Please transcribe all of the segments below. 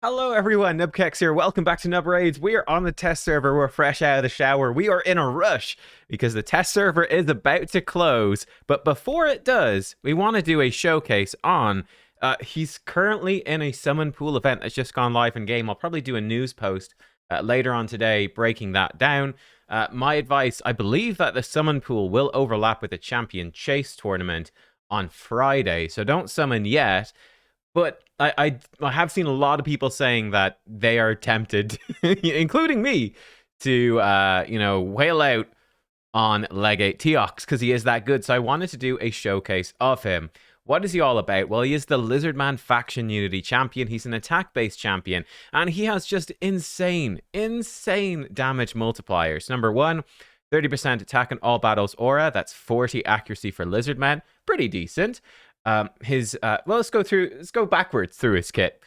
Hello everyone, nubkeks here. Welcome back to Nub Raids. We are on the test server. We're fresh out of the shower. We are in a rush because the test server is about to close. But before it does, we want to do a showcase on. He's currently in a summon pool event that's just gone live in game. I'll probably do a news post later on today breaking that down. My advice, I believe that the summon pool will overlap with the champion chase tournament on Friday. So don't summon yet. But I have seen a lot of people saying that they are tempted, including me, to whale out on Legate Teox because he is that good. So I wanted to do a showcase of him. What is he all about? Well, he is the Lizardman faction unity champion. He's an attack-based champion, and he has just insane damage multipliers. Number one, 30% attack in all battles aura. That's 40 accuracy for Lizardman. Pretty decent. Let's go backwards through his kit.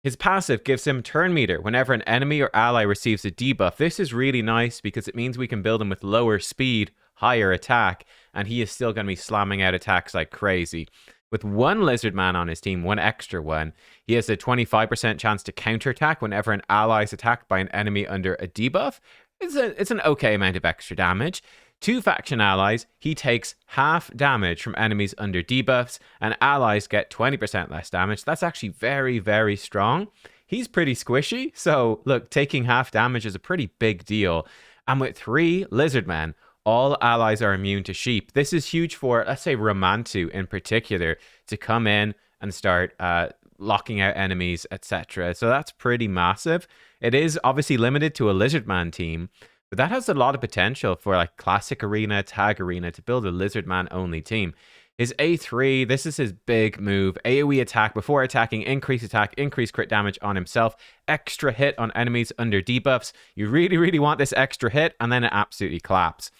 His passive gives him turn meter whenever an enemy or ally receives a debuff. This is really nice because it means we can build him with lower speed, higher attack, and he is still going to be slamming out attacks like crazy. With one Lizardman on his team, one extra one, he has a 25% chance to counterattack whenever an ally is attacked by an enemy under a debuff. It's an okay amount of extra damage. Two faction allies, he takes half damage from enemies under debuffs, and allies get 20% less damage. That's actually very, very strong. He's pretty squishy, so look, taking half damage is a pretty big deal. And with three Lizardmen, all allies are immune to sheep. This is huge for, let's say, Romantu in particular, to come in and start locking out enemies, etc. So that's pretty massive. It is obviously limited to a Lizardman team, but that has a lot of potential for like Classic Arena, Tag Arena to build a Lizardman only team. His A3, this is his big move. AoE attack before attacking, increase attack, increase crit damage on himself, extra hit on enemies under debuffs. You really, really want this extra hit, and then it absolutely claps.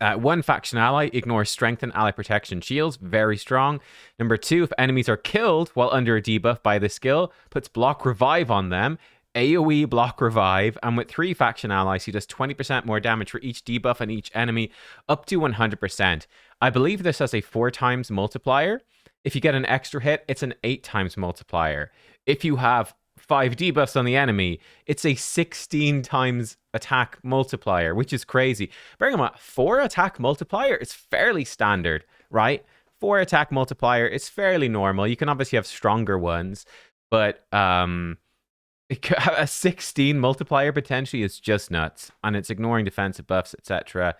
One faction ally ignores strength and ally protection shields, very strong. Number two, if enemies are killed while under a debuff by the skill, puts block revive on them. AoE block revive, and with three faction allies, he does 20% more damage for each debuff and each enemy, up to 100%. I believe this has a 4 times multiplier. If you get an extra hit, it's an 8 times multiplier. If you have 5 debuffs on the enemy, it's a 16 times attack multiplier, which is crazy. Bearing in mind, 4 attack multiplier is fairly standard, right? 4 attack multiplier is fairly normal. You can obviously have stronger ones, but a 16 multiplier potentially is just nuts, and it's ignoring defensive buffs, etc.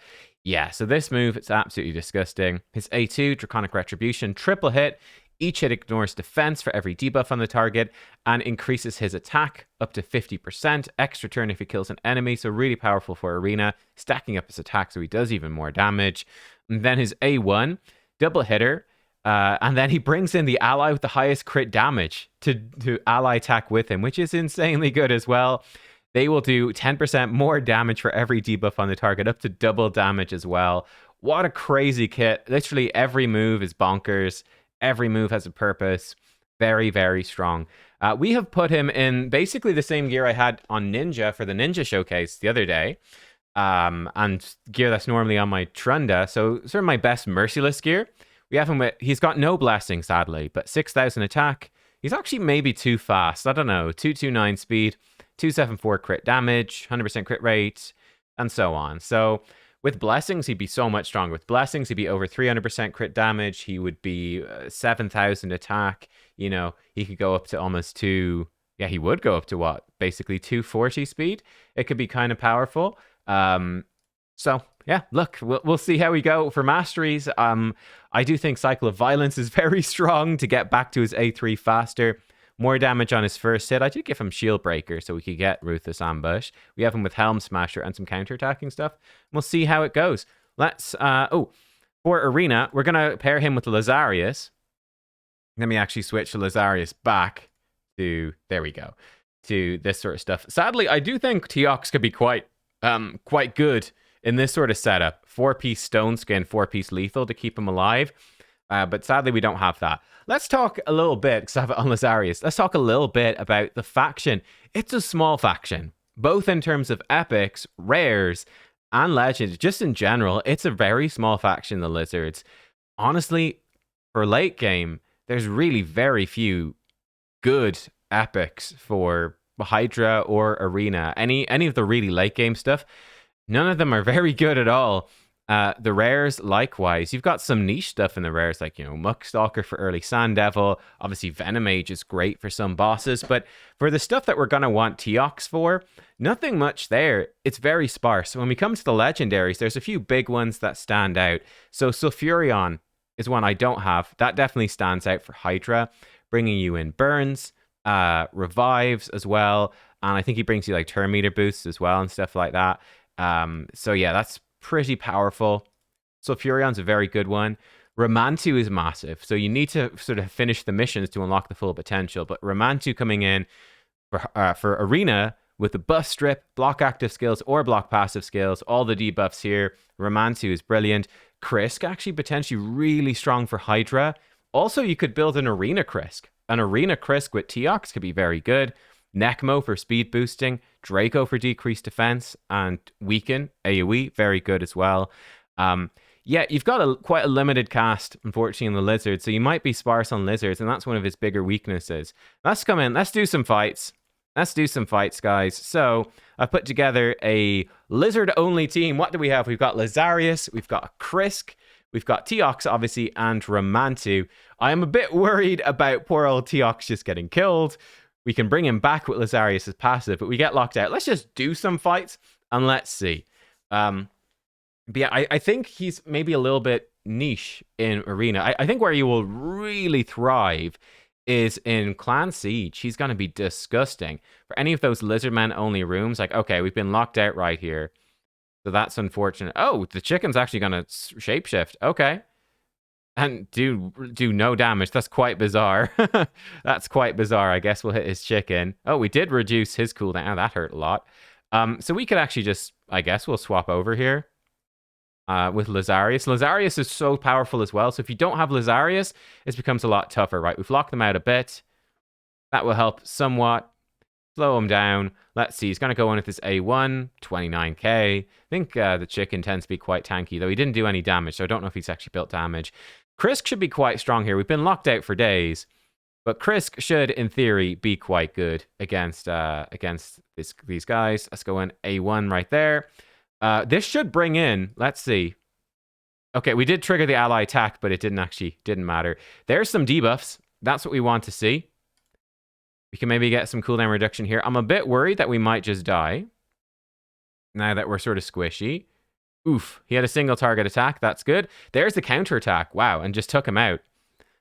Yeah, so this move, it's absolutely disgusting. His A2, Draconic Retribution, triple hit. Each hit ignores defense for every debuff on the target and increases his attack up to 50%. Extra turn if he kills an enemy, so really powerful for Arena, stacking up his attack so he does even more damage. And then his A1, double hitter, and then he brings in the ally with the highest crit damage to ally attack with him, which is insanely good as well. They will do 10% more damage for every debuff on the target, up to double damage as well. What a crazy kit. Literally every move is bonkers. Every move has a purpose. Very, very strong. We have put him in basically the same gear I had on Ninja for the Ninja Showcase the other day. And gear that's normally on my Trunda. So sort of my best Merciless gear. We have him with, he's got no blessing, sadly, but 6,000 attack. He's actually maybe too fast. I don't know. 229 speed, 274 crit damage, 100% crit rate, and so on. So with blessings, he'd be so much stronger. With blessings, he'd be over 300% crit damage. He would be 7,000 attack. You know, he could go up to almost yeah, he would go up to what? Basically 240 speed. It could be kind of powerful. So yeah, look, we'll see how we go for masteries. I do think Cycle of Violence is very strong to get back to his A3 faster. More damage on his first hit. I did give him Shield Breaker so we could get Ruthless Ambush. We have him with Helm Smasher and some counterattacking stuff. We'll see how it goes. Let's, for Arena, we're going to pair him with Lazarius. Let me actually switch to Lazarius back to, there we go, to this sort of stuff. Sadly, I do think Teox could be quite good in this sort of setup. 4-piece Stone Skin, 4-piece Lethal to keep him alive. But sadly, we don't have that. Let's talk a little bit, because I have it on Lazarius. Let's talk a little bit about the faction. It's a small faction, both in terms of epics, rares, and legends. Just in general, it's a very small faction, the Lizards. Honestly, for late game, there's really very few good epics for Hydra or Arena. Any of the really late game stuff, none of them are very good at all. The rares, likewise. You've got some niche stuff in the rares, like, Muckstalker for early Sand Devil. Obviously, Venomage is great for some bosses, but for the stuff that we're going to want Teox for, nothing much there. It's very sparse. When we come to the legendaries, there's a few big ones that stand out. So Sulfurion is one I don't have. That definitely stands out for Hydra, bringing you in burns, revives as well, and I think he brings you like turn meter boosts as well and stuff like that. So yeah, that's pretty powerful. Sulfurion's a very good one. Ramantu is massive, so you need to sort of finish the missions to unlock the full potential. But Ramantu coming in for Arena with the buff strip, block active skills or block passive skills, all the debuffs here. Ramantu is brilliant. Krisk actually potentially really strong for Hydra. Also, you could build an Arena Krisk. An Arena Krisk with Teox could be very good. Necmo for speed boosting, Draco for decreased defense, and Weaken, AoE, very good as well. Yeah, you've got quite a limited cast, unfortunately, in the Lizard, so you might be sparse on Lizards, and that's one of his bigger weaknesses. Let's come in, let's do some fights. Let's do some fights, guys. So, I've put together a Lizard-only team. What do we have? We've got Lazarius, we've got Krisk, we've got Teox, obviously, and Ramantu. I am a bit worried about poor old Teox just getting killed. We can bring him back with Lazarius as passive, but we get locked out. Let's just do some fights, and let's see. But yeah, I think he's maybe a little bit niche in Arena. I think where he will really thrive is in Clan Siege. He's going to be disgusting. For any of those Lizardmen only rooms, like, okay, we've been locked out right here. So that's unfortunate. Oh, the chicken's actually going to shapeshift. Okay. And do no damage. That's quite bizarre. That's quite bizarre. I guess we'll hit his chicken. Oh, we did reduce his cooldown. That hurt a lot. So we could actually just, I guess we'll swap over here with Lazarius. Lazarius is so powerful as well. So if you don't have Lazarius, it becomes a lot tougher, right? We've locked them out a bit. That will help somewhat. Slow him down. Let's see. He's going to go in with his A1, 29k. I think the chicken tends to be quite tanky, though he didn't do any damage, so I don't know if he's actually built damage. Krisk should be quite strong here. We've been locked out for days, but Krisk should, in theory, be quite good against these guys. Let's go in A1 right there. This should bring in, let's see. Okay, we did trigger the ally attack, but it didn't matter. There's some debuffs. That's what we want to see. We can maybe get some cooldown reduction here. I'm a bit worried that we might just die now that we're sort of squishy. Oof, he had a single target attack. That's good. There's the counterattack. Wow, and just took him out.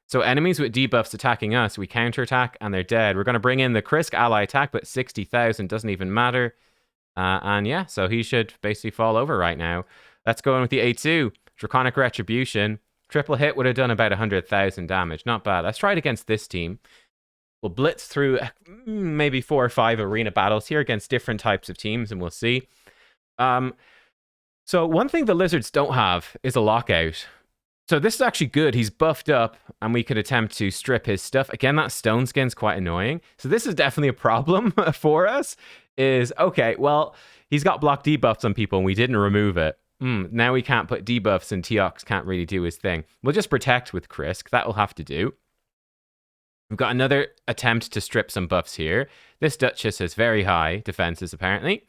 So enemies with debuffs attacking us, we counterattack and they're dead. We're going to bring in the Krisk ally attack, but 60,000 doesn't even matter. And yeah, so he should basically fall over right now. Let's go in with the A2. Draconic Retribution. Triple hit would have done about 100,000 damage. Not bad. Let's try it against this team. We'll blitz through maybe 4 or 5 arena battles here against different types of teams, and we'll see. So one thing the Lizards don't have is a lockout. So this is actually good. He's buffed up, and we could attempt to strip his stuff. Again, that stone skin's quite annoying. So this is definitely a problem for us. Okay, well, he's got block debuffs on people, and we didn't remove it. Now we can't put debuffs, and Teox can't really do his thing. We'll just protect with Krisk. That will have to do. We've got another attempt to strip some buffs here. This Duchess has very high defenses, apparently.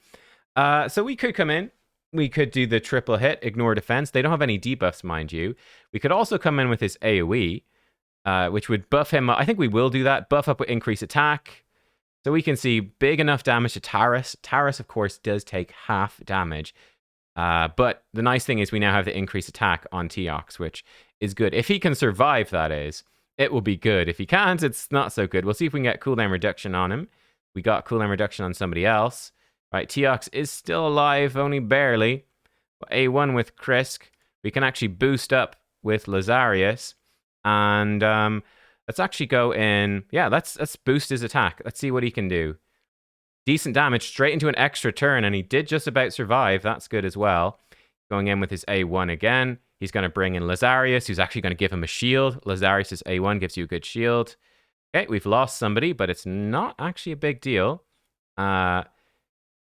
So we could come in. We could do the triple hit, ignore defense. They don't have any debuffs, mind you. We could also come in with his AoE, which would buff him up. I think we will do that. Buff up with increased attack. So we can see big enough damage to Taurus. Taurus, of course, does take half damage. But the nice thing is we now have the increased attack on Teox, which is good. If he can survive, that is. It will be good. If he can't, it's not so good. We'll see if we can get cooldown reduction on him. We got cooldown reduction on somebody else. Right, Teox is still alive, only barely. A1 with Krisk. We can actually boost up with Lazarius. And let's actually go in. Yeah, let's boost his attack. Let's see what he can do. Decent damage straight into an extra turn, and he did just about survive. That's good as well. Going in with his A1 again. He's going to bring in Lazarius, who's actually going to give him a shield. Lazarius' A1 gives you a good shield. Okay, we've lost somebody, but it's not actually a big deal.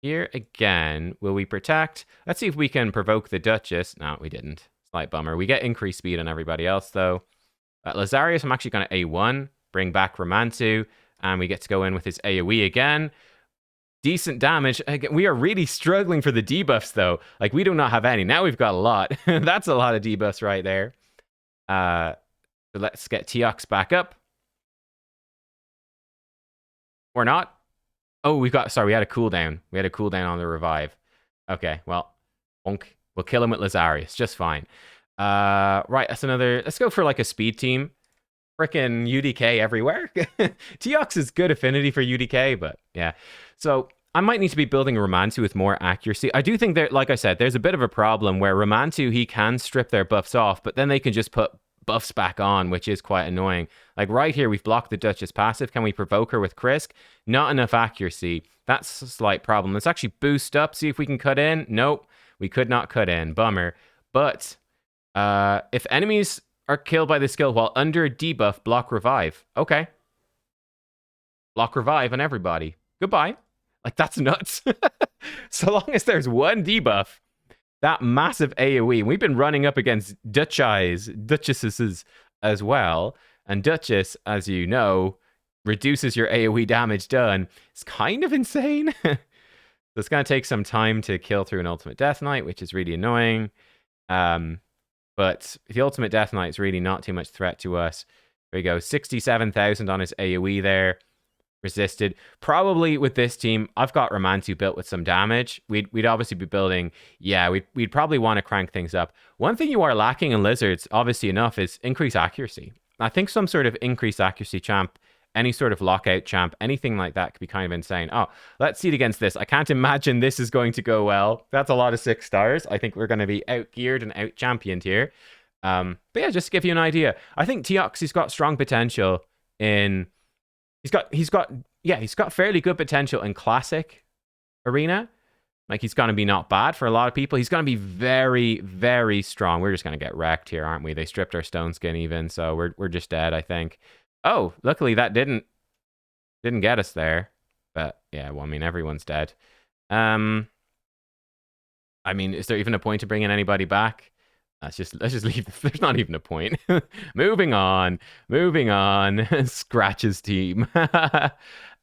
Here again, will we protect? Let's see if we can provoke the Duchess. No, we didn't. Slight bummer. We get increased speed on everybody else, though. Lazarius, I'm actually going to A1, bring back Ramantu. And we get to go in with his AoE again. Decent damage. Again, we are really struggling for the debuffs, though. Like, we do not have any. Now we've got a lot. That's a lot of debuffs right there. So let's get Teox back up. Or not. Oh, we had a cooldown. We had a cooldown on the revive. Okay, well, bonk. We'll kill him with Lazarius. Just fine. Right, that's another... Let's go for, like, a speed team. Frickin' UDK everywhere. Teox is good affinity for UDK, but yeah. So I might need to be building Romantu with more accuracy. I do think that, like I said, there's a bit of a problem where Romantu, he can strip their buffs off, but then they can just put buffs back on, which is quite annoying. Like right here, we've blocked the Duchess passive. Can we provoke her with Krisk? Not enough accuracy. That's a slight problem. Let's actually boost up, see if we can cut in. Nope, we could not cut in. Bummer. But if enemies are killed by the skill while under debuff, block revive. Okay. Block revive on everybody. Goodbye. Like, that's nuts. So long as there's one debuff, that massive AoE. We've been running up against Duchesses as well. And Duchess, as you know, reduces your AoE damage done. It's kind of insane. So it's going to take some time to kill through an Ultimate Death Knight, which is really annoying. But the Ultimate Death Knight is really not too much threat to us. There we go. 67,000 on his AoE there. Resisted. Probably with this team, I've got Romantu built with some damage. We'd obviously be building... Yeah, we'd probably want to crank things up. One thing you are lacking in Lizards, obviously enough, is increased accuracy. I think some sort of increased accuracy champ, any sort of lockout champ, anything like that could be kind of insane. Oh, let's see it against this. I can't imagine this is going to go well. That's a lot of 6 stars. I think we're going to be out-geared and out-championed here. But yeah, just to give you an idea. I think Teox, he's got strong potential in... He's got fairly good potential in classic arena. Like, he's going to be not bad for a lot of people. He's going to be very, very strong. We're just going to get wrecked here, aren't we? They stripped our stone skin even, so we're just dead, I think. Oh, luckily that didn't get us there. But yeah, well, I mean, everyone's dead. I mean, is there even a point to bringing anybody back? Let's just leave. There's not even a point. Moving on. Scratch's team. The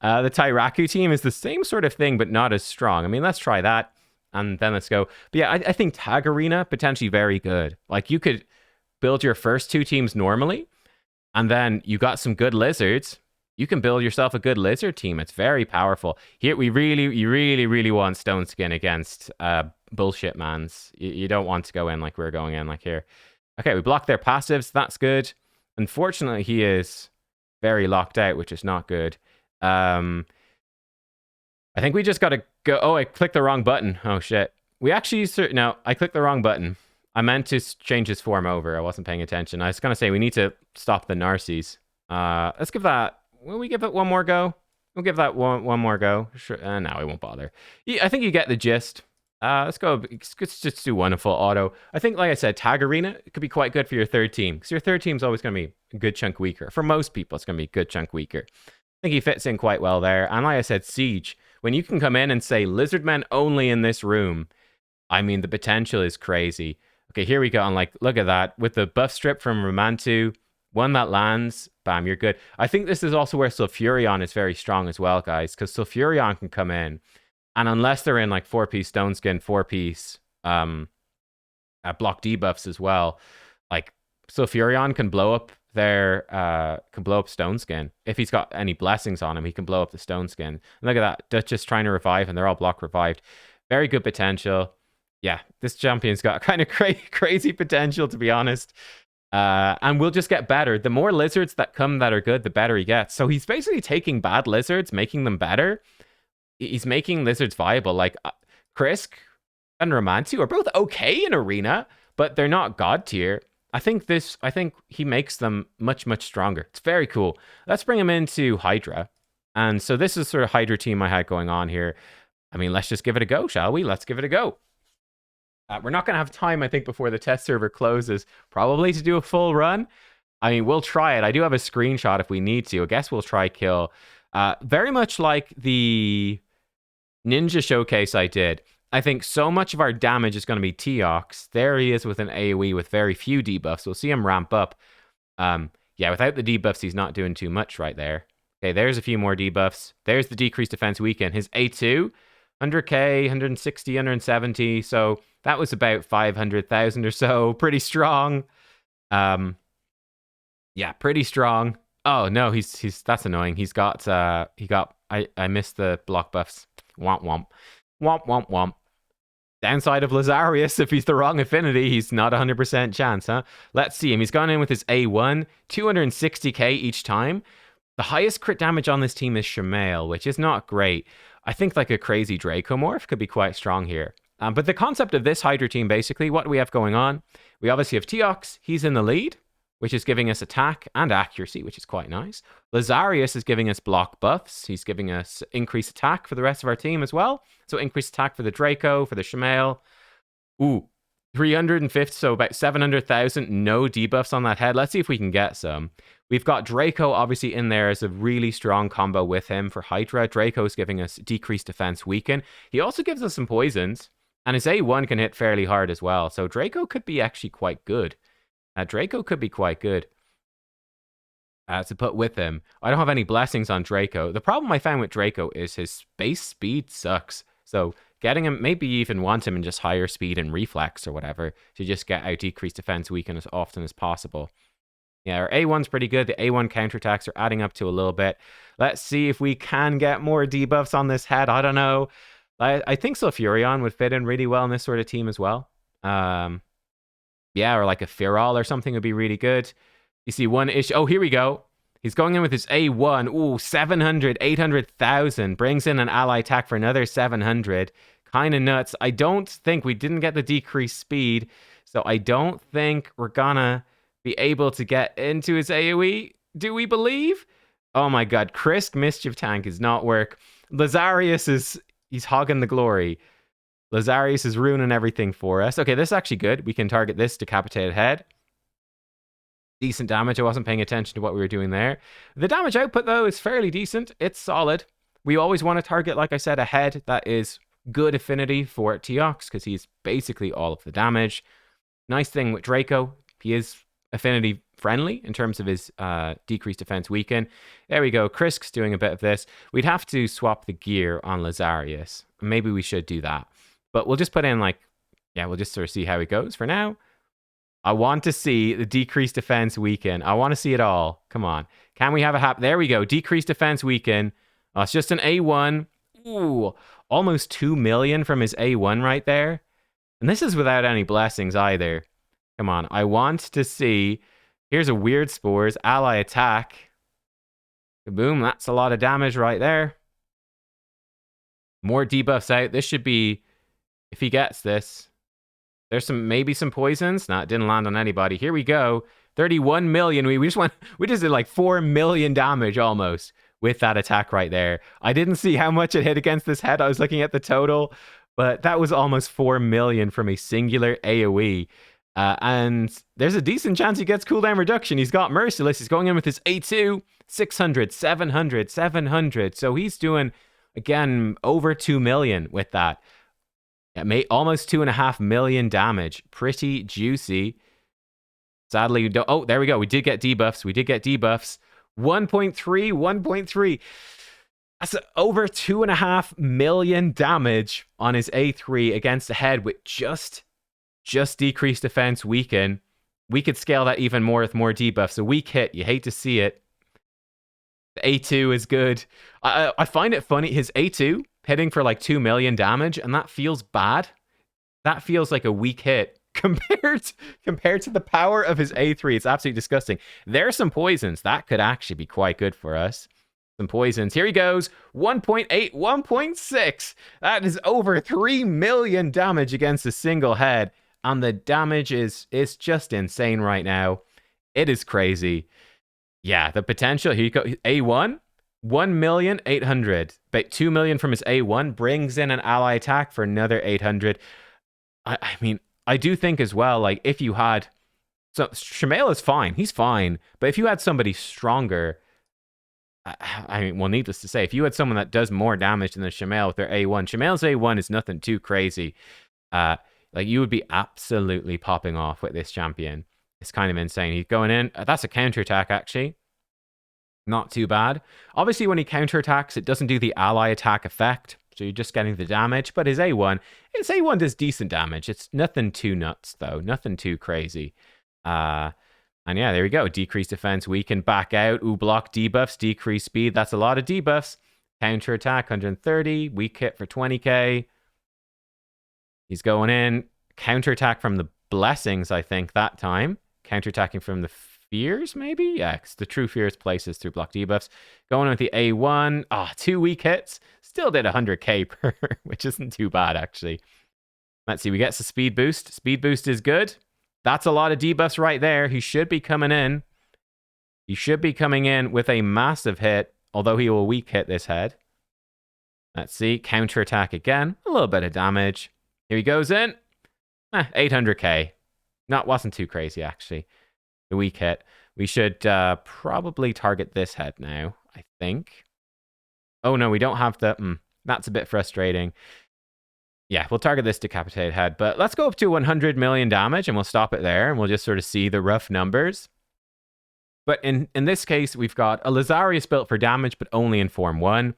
Tyraku team is the same sort of thing, but not as strong. I mean, let's try that, and then let's go. But yeah, I think Tag Arena, potentially very good. Like, you could build your first 2 teams normally, and then you got some good lizards. You can build yourself a good lizard team. It's very powerful. Here, you really want Stone Skin against bullshit mans. You don't want to go in like we're going in like here. Okay, we blocked their passives. That's good. Unfortunately, he is very locked out, which is not good. I think we just got to go... Oh, I clicked the wrong button. Oh, shit. We actually... No, I clicked the wrong button. I meant to change his form over. I wasn't paying attention. I was going to say we need to stop the Narcies. Let's give that... Will we give it one more go? We'll give that one more go. Sure. No, we won't bother. Yeah, I think you get the gist. Let's go. Let's just do one full auto. I think, like I said, Tag Arena, it could be quite good for your third team, because your third team's always going to be a good chunk weaker. For most people, it's going to be a good chunk weaker. I think he fits in quite well there. And like I said, Siege, when you can come in and say Lizardmen only in this room, I mean, the potential is crazy. Okay, here we go. And like, look at that. With the buff strip from Romantu, one that lands, bam, you're good. I think this is also where Sulfurion is very strong as well, guys, because Sulfurion can come in, and unless they're in like 4-piece Stone Skin, 4-piece block debuffs as well, like Sulfurion can blow up Stone Skin. If he's got any blessings on him, he can blow up the Stone Skin. And look at that, Duchess trying to revive, and they're all block revived. Very good potential. Yeah, this champion's got kind of crazy potential, to be honest. And we'll just get better. The more lizards that come that are good, the better he gets. So he's basically taking bad lizards, making them better. He's making lizards viable. Like Krisk and Romantu are both okay in Arena, but they're not god tier. I think he makes them much, much stronger. It's very cool. Let's bring him into Hydra. And so this is sort of Hydra team I had going on here. I mean, let's just give it a go, shall we? Let's give it a go. We're not going to have time, I think, before the test server closes, probably to do a full run. I mean, we'll try it. I do have a screenshot if we need to. I guess we'll try kill. Very much like the Ninja showcase I did. I think so much of our damage is going to be Teox. There he is with an AoE with very few debuffs. We'll see him ramp up. Yeah, without the debuffs, he's not doing too much right there. Okay, there's a few more debuffs. There's the decreased defense weaken. His A2, 100k, 160, 170. So that was about 500,000 or so. Pretty strong. Yeah, pretty strong. Oh no, he's that's annoying. I missed the block buffs. Womp womp. Womp womp womp. Downside of Lazarius, if he's the wrong affinity, he's not 100% chance, huh? Let's see him. He's gone in with his A1, 260k each time. The highest crit damage on this team is Shamail, which is not great. I think like a crazy Dracomorph could be quite strong here. But the concept of this Hydra team, basically, what do we have going on? We obviously have Teox. He's in the lead, which is giving us attack and accuracy, which is quite nice. Lazarius is giving us block buffs. He's giving us increased attack for the rest of our team as well. So increased attack for the Draco, for the Shamail. Ooh, 350, so about 700,000. No debuffs on that head. Let's see if we can get some. We've got Draco obviously in there as a really strong combo with him for Hydra. Draco's giving us decreased defense weaken. He also gives us some poisons, and his A1 can hit fairly hard as well. So Draco could be actually quite good. Draco could be quite good to put with him. I don't have any blessings on Draco. The problem I found with Draco is his base speed sucks. So getting him, maybe you even want him in just higher speed and reflex or whatever to just get out decreased defense weaken as often as possible. Yeah, our A1's pretty good. The A1 counterattacks are adding up to a little bit. Let's see if we can get more debuffs on this head. I don't know. I think Sulfurion would fit in really well in this sort of team as well. Yeah, or like a Firol or something would be really good. You see one issue. Oh, here we go. He's going in with his A1. Ooh, 700, 800,000. Brings in an ally attack for another 700. Kind of nuts. I don't think we didn't get the decreased speed. So I don't think we're gonna be able to get into his AoE. Do we believe? Oh my god. Krisk Mischief Tank is not work. Lazarius he's hogging the glory. Lazarius is ruining everything for us. Okay, this is actually good. We can target this decapitated head. Decent damage. I wasn't paying attention to what we were doing there. The damage output, though, is fairly decent. It's solid. We always want to target, like I said, a head that is good affinity for Teox, because he's basically all of the damage. Nice thing with Draco, he is affinity friendly in terms of his decreased defense weaken. There we go. Krisk's doing a bit of this. We'd have to swap the gear on Lazarius. Maybe we should do that. But we'll just put in we'll just sort of see how it goes for now. I want to see the decreased defense weaken. I want to see it all. Come on. Can we have a There we go. Decreased defense weaken. Oh, it's just an A1. Ooh, almost 2 million from his A1 right there. And this is without any blessings either. Come on. I want to see. Here's a Weird Spores. Ally attack. Boom. That's a lot of damage right there. More debuffs out. This should be... If he gets this, there's maybe some poisons. Nah, it didn't land on anybody. Here we go. 31 million. We just did like 4 million damage almost with that attack right there. I didn't see how much it hit against this head. I was looking at the total, but that was almost 4 million from a singular AoE. And there's a decent chance he gets cooldown reduction. He's got Merciless. He's going in with his A2, 600, 700, 700. So he's doing, again, over 2 million with that. Almost 2.5 million damage. Pretty juicy. Sadly, we don't... Oh, there we go. We did get debuffs. 1.3. That's over 2.5 million damage on his A3 against the head with just decreased defense weaken. We could scale that even more with more debuffs. A weak hit. You hate to see it. The A2 is good. I find it funny. His A2... hitting for like 2 million damage, and that feels bad. That feels like a weak hit compared to the power of his A3. It's absolutely disgusting. There are some poisons. That could actually be quite good for us. Some poisons. Here he goes. 1.8, 1.6. That is over 3 million damage against a single head. And the damage is just insane right now. It is crazy. Yeah, the potential. Here you go. A1. 1,800,000. But 2 million from his A1 brings in an ally attack for another 800. I mean, I do think as well, like, if you had... So, Shamail is fine. He's fine. But if you had somebody stronger... I mean, well, needless to say, if you had someone that does more damage than the Shamail with their A1... Shamail's A1 is nothing too crazy. Like, you would be absolutely popping off with this champion. It's kind of insane. He's going in. That's a counterattack, actually. Not too bad. Obviously, when he counterattacks, it doesn't do the ally attack effect, so you're just getting the damage. But his A1 does decent damage. It's nothing too nuts, though. Nothing too crazy. And yeah, there we go. Decreased defense, weaken, back out. Ooh, block debuffs, decrease speed. That's a lot of debuffs. Counterattack, 130. Weak hit for 20k. He's going in. Counterattack from the blessings, I think, that time. Counterattacking from the fears, maybe? Yeah, because the true fears places through block debuffs. Going with the A1. Ah, 2 weak hits. Still did 100k per, which isn't too bad, actually. Let's see, we get the speed boost. Speed boost is good. That's a lot of debuffs right there. He should be coming in. He should be coming in with a massive hit, although he will weak hit this head. Let's see, counterattack again. A little bit of damage. Here he goes in. 800k. Wasn't too crazy, actually. The weak hit. We should probably target this head now, I think. Oh, no, we don't have the... that's a bit frustrating. Yeah, we'll target this decapitated head. But let's go up to 100 million damage, and we'll stop it there, and we'll just sort of see the rough numbers. But in this case, we've got a Lazarius built for damage, but only in Form 1.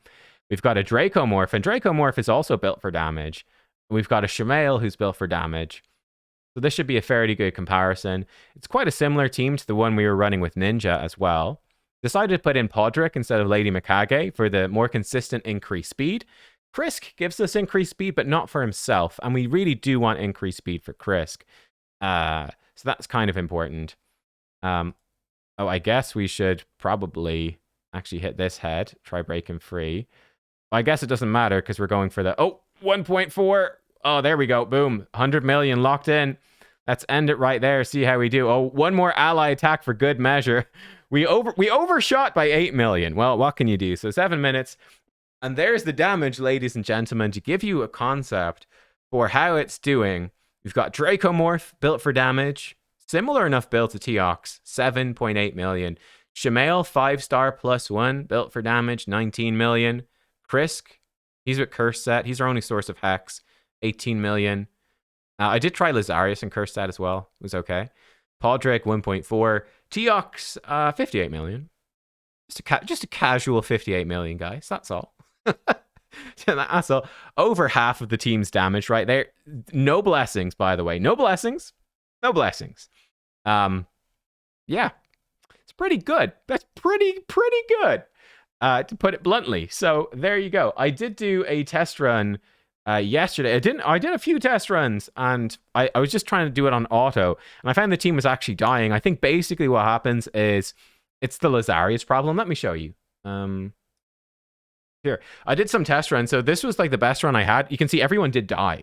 We've got a Dracomorph, and Dracomorph is also built for damage. We've got a Shamael who's built for damage. So this should be a fairly good comparison. It's quite a similar team to the one we were running with Ninja as well. Decided to put in Podrick instead of Lady Mikage for the more consistent increased speed. Krisk gives us increased speed, but not for himself. And we really do want increased speed for Krisk. So that's kind of important. Oh, I guess we should probably actually hit this head. Try breaking free. Well, I guess it doesn't matter because we're going for the... Oh, 1.4. Oh, there we go. Boom. 100 million locked in. Let's end it right there. See how we do. Oh, one more ally attack for good measure. We overshot by 8 million. Well, what can you do? So 7 minutes. And there's the damage, ladies and gentlemen, to give you a concept for how it's doing. We've got Dracomorph built for damage. Similar enough build to Teox, 7.8 million. Shamael, 5-star +1, built for damage, 19 million. Krisk, he's with Curse Set. He's our only source of Hex, 18 million. I did try Lazarius and Curse Set as well. It was okay. Podrick, 1.4. Teox, 58 million. Just a casual 58 million, guys. That's all. That's all. Over half of the team's damage right there. No blessings, by the way. No blessings. No blessings. Yeah. It's pretty good. That's pretty good. To put it bluntly. So there you go. I did do a test run yesterday. I did a few test runs, and I was just trying to do it on auto, and I found the team was actually dying. I think basically what happens is it's the Lazarius problem. Let me show you. Here, I did some test runs. So this was like the best run I had. You can see everyone did die,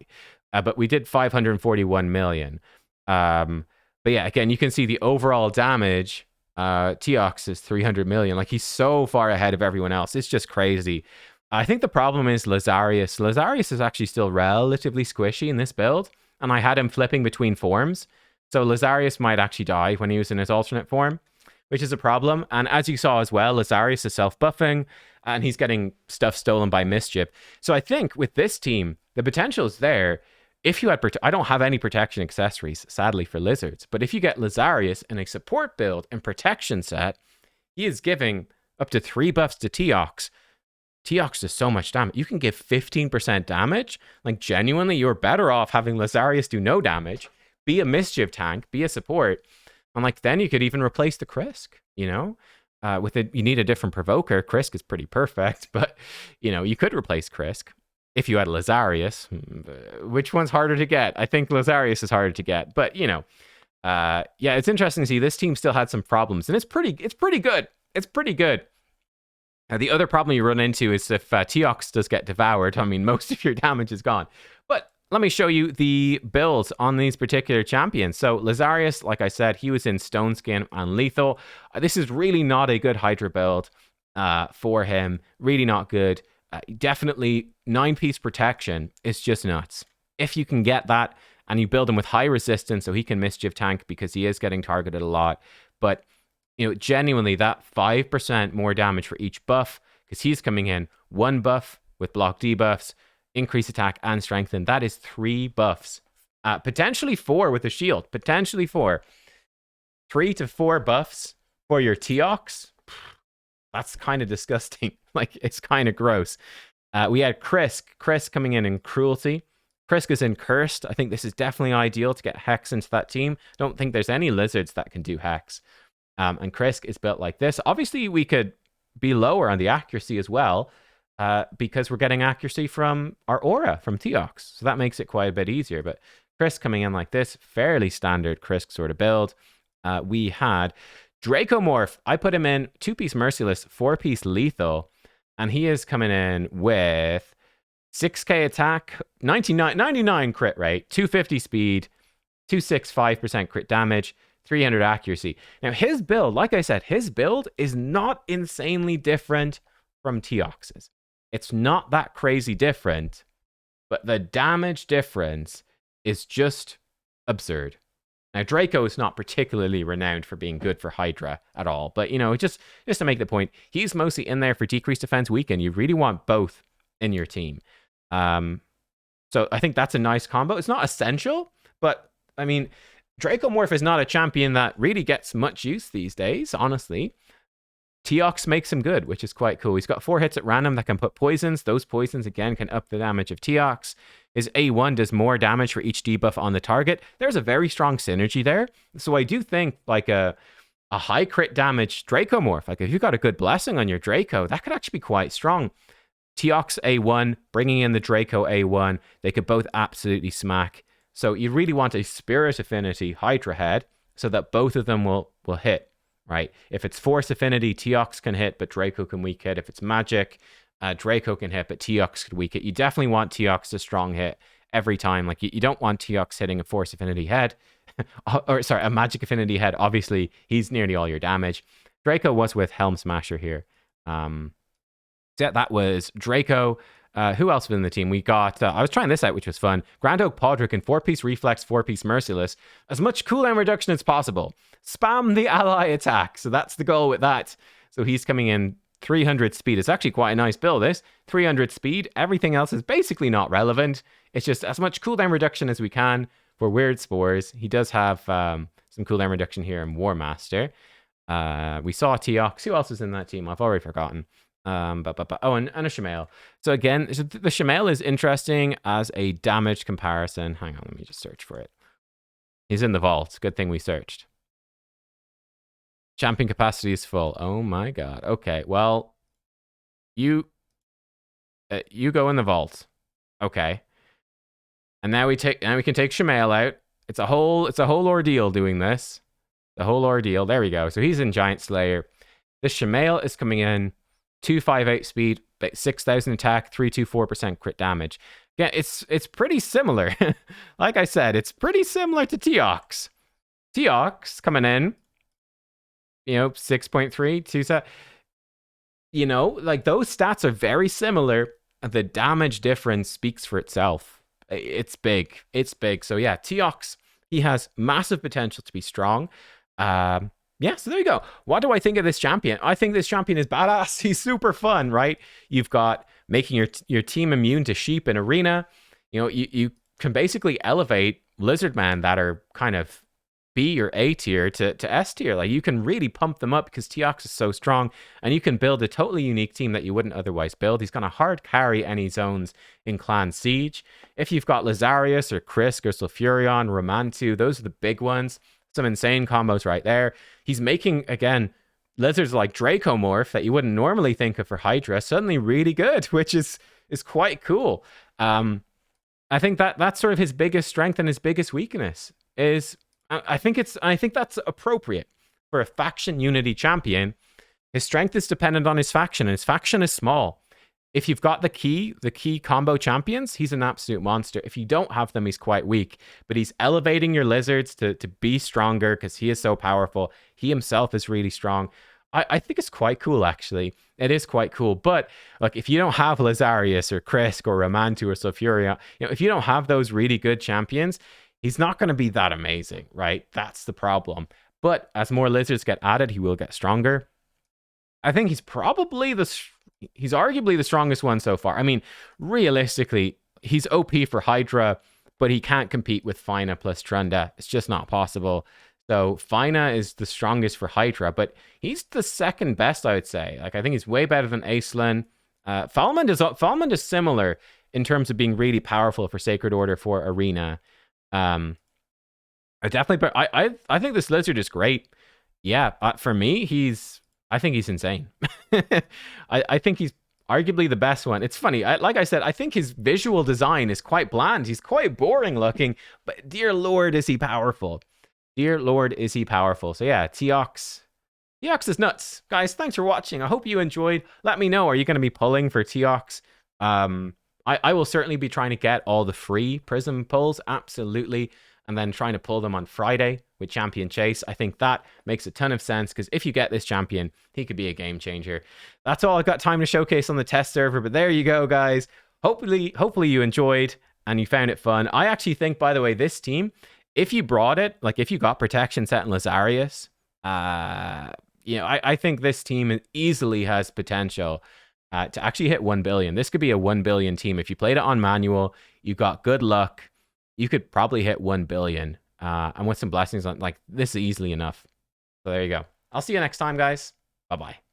but we did 541 million. But yeah, again, you can see the overall damage. Teox is 300 million. Like, he's so far ahead of everyone else. It's just crazy. I think the problem is Lazarius. Lazarius is actually still relatively squishy in this build, and I had him flipping between forms. So Lazarius might actually die when he was in his alternate form, which is a problem. And as you saw as well, Lazarius is self-buffing, and he's getting stuff stolen by Mischief. So I think with this team, the potential is there. If you had... I don't have any protection accessories, sadly, for Lizards. But if you get Lazarius in a support build and protection set, he is giving up to 3 buffs to Teox. Teox does so much damage. You can give 15% damage. Like, genuinely, you're better off having Lazarius do no damage, be a Mischief tank, be a support. And like, then you could even replace the Krisk, you know? With it, you need a different provoker. Krisk is pretty perfect, but, you know, you could replace Krisk. If you had Lazarius, which one's harder to get? I think Lazarius is harder to get, but you know, yeah, it's interesting to see this team still had some problems, and it's pretty good. It's pretty good. The other problem you run into is if Teox does get devoured. I mean, most of your damage is gone. But let me show you the builds on these particular champions. So Lazarius, like I said, he was in Stone Skin and Lethal. This is really not a good Hydra build for him. Really not good. Definitely 9-piece protection is just nuts. If you can get that and you build him with high resistance so he can Mischief tank because he is getting targeted a lot. But, you know, genuinely that 5% more damage for each buff, because he's coming in 1 buff with block debuffs, increase attack and strengthen. That is 3 buffs. Potentially 4 with a shield. Potentially 4. 3 to 4 buffs for your Teox. that's kind of disgusting. Like, it's kind of gross. We had Krisk coming in Cruelty. Krisk is in Cursed. I think this is definitely ideal to get Hex into that team. Don't think there's any lizards that can do Hex. And Krisk is built like this. Obviously, we could be lower on the accuracy as well, because we're getting accuracy from our aura, from Teox. So that makes it quite a bit easier. But Krisk coming in like this, fairly standard Krisk sort of build. We had Dracomorph. I put him in 2-piece Merciless, 4-piece Lethal. And he is coming in with 6k attack, 99 crit rate, 250 speed, 265% crit damage, 300 accuracy. Now, his build, like I said, his build is not insanely different from Teox's. It's not that crazy different, but the damage difference is just absurd. Now, Draco is not particularly renowned for being good for Hydra at all, but, you know, just to make the point, he's mostly in there for decreased defense weaken. You really want both in your team. So I think that's a nice combo. It's not essential, but, I mean, Dracomorph is not a champion that really gets much use these days, honestly. Teox makes him good, which is quite cool. He's got 4 hits at random that can put poisons. Those poisons, again, can up the damage of Teox. His A1 does more damage for each debuff on the target. There's a very strong synergy there. So I do think, like, a high crit damage Dracomorph, like, if you got a good blessing on your Draco, that could actually be quite strong. Teox A1, bringing in the Draco A1, they could both absolutely smack. So you really want a Spirit Affinity Hydra head so that both of them will hit. Right? If it's Force Affinity, Teox can hit, but Draco can weak hit. If it's Magic, Draco can hit, but Teox could weak hit. You definitely want Teox to strong hit every time. Like, you don't want Teox hitting a Force Affinity head. Or, sorry, a Magic Affinity head. Obviously, he's nearly all your damage. Draco was with Helm Smasher here. So yeah, that was Draco. Who else was in the team? We got, I was trying this out, which was fun. Grand Oak Podrick in 4-piece Reflex, 4-piece Merciless. As much cooldown reduction as possible. Spam the ally attack. So that's the goal with that. So he's coming in 300 speed. It's actually quite a nice build, this. 300 speed. Everything else is basically not relevant. It's just as much cooldown reduction as we can for Weird Spores. He does have some cooldown reduction here in War Master. We saw Teox. Who else is in that team? I've already forgotten. And a Shamail. So again, the Shamail is interesting as a damage comparison. Hang on, let me just search for it. He's in the vault. Good thing we searched. Champion capacity is full. Oh my god. Okay, well, you go in the vault. Okay. And now we can take Shamail out. It's a whole ordeal doing this. The whole ordeal. There we go. So he's in Giant Slayer. This Shamail is coming in 258 speed, 6,000 attack, 324% crit damage. Yeah, it's pretty similar. Like I said, it's pretty similar to Teox. Teox coming in, 6.3, 2. Like, those stats are very similar. The damage difference speaks for itself. It's big. It's big. So yeah, Teox, he has massive potential to be strong. Yeah, so there you go. What do I think of this champion? I think this champion is badass. He's super fun, right? You've got making your team immune to sheep in arena. You can basically elevate Lizardman that are kind of B or A tier to S tier. Like, you can really pump them up because Teox is so strong, and you can build a totally unique team that you wouldn't otherwise build. He's going to hard carry any zones in Clan Siege. If you've got Lazarius or Krisk or Sulfurion, Romantu, those are the big ones. Some insane combos right there. He's making, again, lizards like Dracomorph that you wouldn't normally think of for Hydra suddenly really good, which is quite cool. I think that's sort of his biggest strength and his biggest weakness is, I think that's appropriate for a faction unity champion. His strength is dependent on his faction, and his faction is small. If you've got the key combo champions, he's an absolute monster. If you don't have them, he's quite weak. But he's elevating your lizards to be stronger because he is so powerful. He himself is really strong. I think it's quite cool, actually. It is quite cool. But like, if you don't have Lazarius or Krisk or Romantu or Sulfuria, if you don't have those really good champions, he's not going to be that amazing, right? That's the problem. But as more lizards get added, he will get stronger. I think he's arguably the strongest one so far. I mean, realistically, he's OP for Hydra, but he can't compete with Fina plus Trunda. It's just not possible. So Fina is the strongest for Hydra, but he's the second best, I would say. Like I think he's way better than Acelin. Falmond is similar in terms of being really powerful for Sacred Order for Arena. I definitely, but I think this lizard is great. Yeah, for me, I think he's insane. I think he's arguably the best one. It's funny, like I said, I think his visual design is quite bland. He's quite boring looking, but dear Lord, is he powerful. Dear Lord, is he powerful. So yeah, Teox. Teox is nuts. Guys, thanks for watching. I hope you enjoyed. Let me know, are you going to be pulling for Teox? I will certainly be trying to get all the free Prism pulls, absolutely, and then trying to pull them on Friday with Champion Chase. I think that makes a ton of sense, because if you get this champion, he could be a game changer. That's all I've got time to showcase on the test server, but there you go, guys. Hopefully you enjoyed and you found it fun. I actually think, by the way, this team, if you brought it, like if you got Protection Set and Lazarius, you know, I think this team easily has potential to actually hit 1 billion. This could be a 1 billion team. If you played it on manual, you got good luck, you could probably hit 1 billion. And with some blessings on, like, this is easily enough. So there you go. I'll see you next time, guys. Bye-bye.